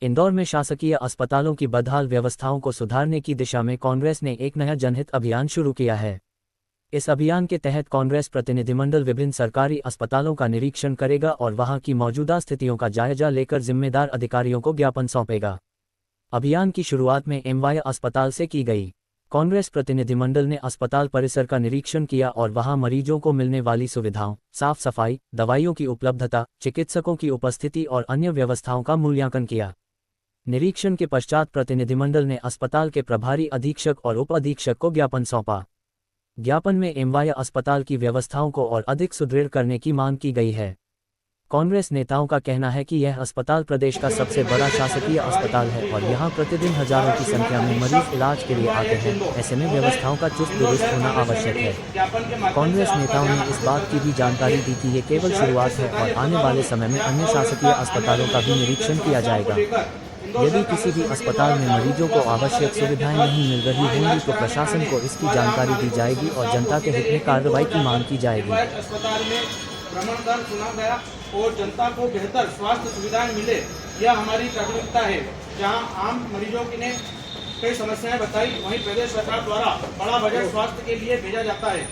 इंदौर में शासकीय अस्पतालों की बदहाल व्यवस्थाओं को सुधारने की दिशा में कांग्रेस ने एक नया जनहित अभियान शुरू किया है। इस अभियान के तहत कांग्रेस प्रतिनिधिमंडल विभिन्न सरकारी अस्पतालों का निरीक्षण करेगा और वहां की मौजूदा स्थितियों का जायजा लेकर जिम्मेदार अधिकारियों को ज्ञापन सौंपेगा। अभियान की शुरुआत में एमवाय अस्पताल से की गई। कांग्रेस प्रतिनिधिमंडल ने अस्पताल परिसर का निरीक्षण किया और वहां मरीजों को मिलने वाली सुविधाओं, साफ सफाई, दवाइयों की उपलब्धता, चिकित्सकों की उपस्थिति और अन्य व्यवस्थाओं का मूल्यांकन किया। निरीक्षण के पश्चात प्रतिनिधिमंडल ने अस्पताल के प्रभारी अधीक्षक और उप अधीक्षक को ज्ञापन सौंपा। ज्ञापन में एमवाय अस्पताल की व्यवस्थाओं को और अधिक सुदृढ़ करने की मांग की गई है। कांग्रेस नेताओं का कहना है कि यह अस्पताल प्रदेश का सबसे बड़ा शासकीय अस्पताल है और यहां प्रतिदिन हजारों की संख्या में मरीज इलाज के लिए आते हैं। ऐसे में व्यवस्थाओं का चुस्त दुरुस्त होना आवश्यक है। कांग्रेस नेताओं ने इस बात की भी जानकारी दी कि ये केवल शुरुआत है और आने वाले समय में अन्य शासकीय अस्पतालों का भी निरीक्षण किया जाएगा। यदि किसी भी अस्पताल में मरीजों को आवश्यक सुविधाएं नहीं मिल रही होंगी तो प्रशासन को इसकी जानकारी दी जाएगी और जनता के हित में कार्रवाई की मांग की जाएगी। अस्पताल में भ्रमण कर सुना गया और जनता को बेहतर स्वास्थ्य सुविधाएं मिले, यह हमारी प्राथमिकता है। जहां आम मरीजों की ने कई समस्याएं बताई, वहीं प्रदेश सरकार द्वारा बड़ा बजट स्वास्थ्य के लिए भेजा जाता है,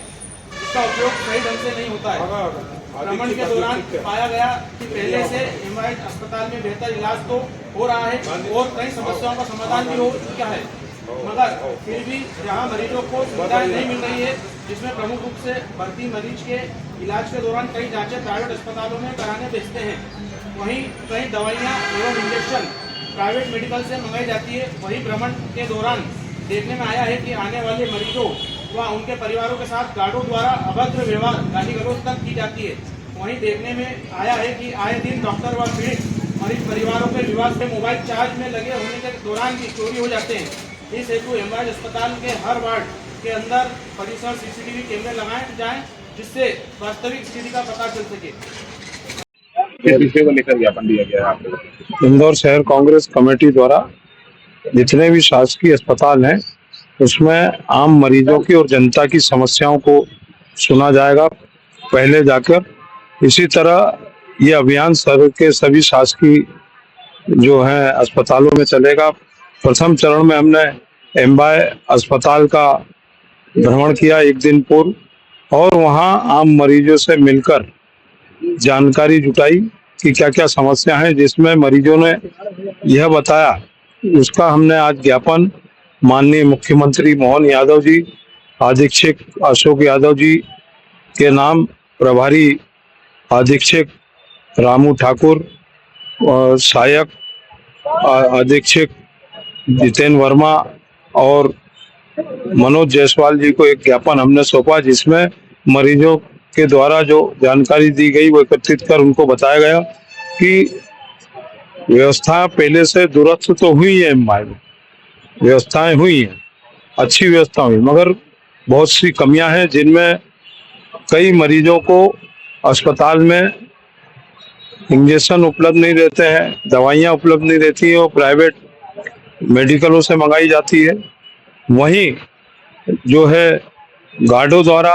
जिसका उपयोग सही ढंग से नहीं होता है। भ्रमण के दौरान पाया गया कि पहले से एमवाय अस्पताल में बेहतर इलाज तो हो रहा है और कई समस्याओं का समाधान भी हो चुका है, मगर फिर भी जहां मरीजों को सुविधाएं नहीं मिल रही है, जिसमें प्रमुख रूप से भर्ती मरीज के इलाज के दौरान कई जांचें प्राइवेट अस्पतालों में कराने भेजते हैं, वहीं कई दवाइयां एवं इंजेक्शन प्राइवेट मेडिकल से मंगाई जाती है। वहीं भ्रमण के दौरान देखने में आया है कि आने वाले मरीजों व उनके परिवारों के साथ गार्डों द्वारा अभद्र व्यवहार, गाली गलौज तक की जाती है। वहीं देखने में आया है कि आए दिन डॉक्टर व पीड़ित मरीज परिवारों के विवाद में मोबाइल चार्ज में लगे होने के दौरान भी चोरी हो जाते हैं। इस हेतु एमवाय अस्पताल के हर वार्ड के अंदर परिसर सीसीटीवी कैमरे लगाए जाएं, जिससे वास्तविक स्थिति का पता चल सके। विषय को लेकर ज्ञापन दिया गया है आपको। इंदौर शहर कांग्रेस कमेटी द्वारा जितने भी शासकीय अस्पताल हैं उसमें आम मरीजों की और जनता की समस्याओं को सुना जाएगा पहले जाकर। इसी तरह ये अभियान शहर के सभी शासकीय जो है अस्पतालों में चलेगा। प्रथम चरण में हमने एमवाय अस्पताल का भ्रमण किया एक दिन पूर्व और वहाँ आम मरीजों से मिलकर जानकारी जुटाई कि क्या क्या समस्या है, जिसमें मरीजों ने यह बताया, उसका हमने आज ज्ञापन माननीय मुख्यमंत्री मोहन यादव जी, अधीक्षक अशोक यादव जी के नाम प्रभारी अधीक्षक रामू ठाकुर और सहायक अधीक्षक जितेंद्र वर्मा और मनोज जायसवाल जी को एक ज्ञापन हमने सौंपा, जिसमें मरीजों के द्वारा जो जानकारी दी गई वो एकत्रित कर उनको बताया गया कि व्यवस्था पहले से दुरुस्त तो हुई है, एमवाय में व्यवस्थाएं हुई हैं, अच्छी व्यवस्था हुई, मगर बहुत सी कमियां हैं, जिनमें कई मरीजों को अस्पताल में इंजेक्शन उपलब्ध नहीं रहते हैं, दवाइयां उपलब्ध नहीं रहती हैं और प्राइवेट मेडिकलों से मंगाई जाती है। वहीं जो है गार्डों द्वारा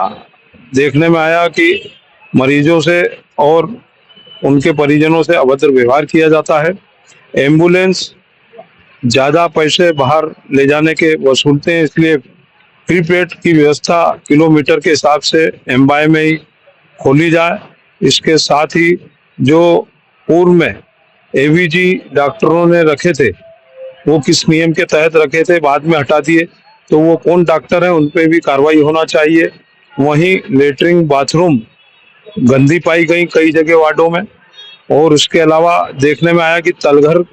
देखने में आया कि मरीजों से और उनके परिजनों से अभद्र व्यवहार किया जाता है। एम्बुलेंस ज़्यादा पैसे बाहर ले जाने के वसूलते हैं, इसलिए प्रीपेड की व्यवस्था किलोमीटर के हिसाब से एमवाय में ही खोली जाए। इसके साथ ही जो पूर्व में एवीजी डॉक्टरों ने रखे थे वो किस नियम के तहत रखे थे, बाद में हटा दिए, तो वो कौन डॉक्टर हैं उन पर भी कार्रवाई होना चाहिए। वहीं लेटरिन बाथरूम गंदी पाई गई कई जगह वार्डों में, और उसके अलावा देखने में आया कि तलघर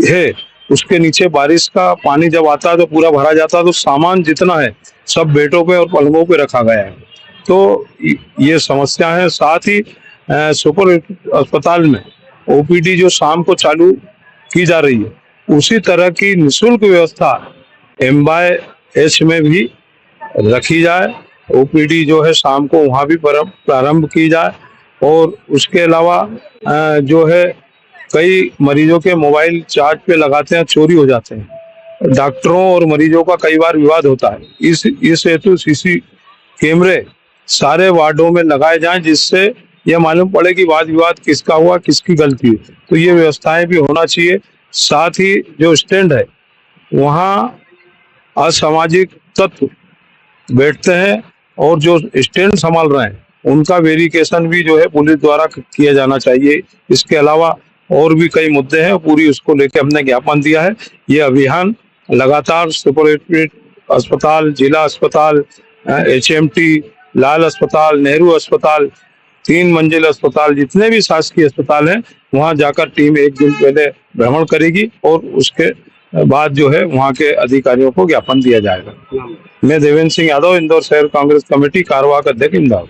है उसके नीचे बारिश का पानी जब आता है तो पूरा भरा जाता है, तो सामान जितना है सब बेडों पे और पलंगों पे रखा गया है। तो ये समस्या है। साथ ही सुपर अस्पताल में ओपीडी जो शाम को चालू की जा रही है, उसी तरह की निःशुल्क व्यवस्था एमवाय एच में भी रखी जाए। ओपीडी जो है शाम को वहाँ भी प्रारंभ की जाए। और उसके अलावा जो है कई मरीजों के मोबाइल चार्ज पे लगाते हैं, चोरी हो जाते हैं, डॉक्टरों और मरीजों का कई बार विवाद होता है। इस हेतु सीसी कैमरे सारे वार्डों में लगाए जाएं, जिससे यह मालूम पड़े कि वाद विवाद किसका हुआ, किसकी गलती है। तो ये व्यवस्थाएं भी होना चाहिए साथ ही जो स्टैंड है वहाँ असामाजिक तत्व बैठते हैं और जो स्टैंड संभाल रहे हैं उनका वेरिफिकेशन भी जो है पुलिस द्वारा किया जाना चाहिए। इसके अलावा और भी कई मुद्दे हैं, पूरी उसको लेकर हमने ज्ञापन दिया है। ये अभियान लगातार सुपरिटेंडेंट अस्पताल, जिला अस्पताल, HMT, लाल अस्पताल, नेहरू अस्पताल, 3 मंजिल अस्पताल, जितने भी शासकीय अस्पताल हैं वहां जाकर टीम एक दिन पहले भ्रमण करेगी और उसके बाद जो है वहां के अधिकारियों को ज्ञापन दिया जाएगा। मैं देवेंद्र सिंह यादव, इंदौर शहर कांग्रेस कमेटी कारवां का अध्यक्ष इंदौर।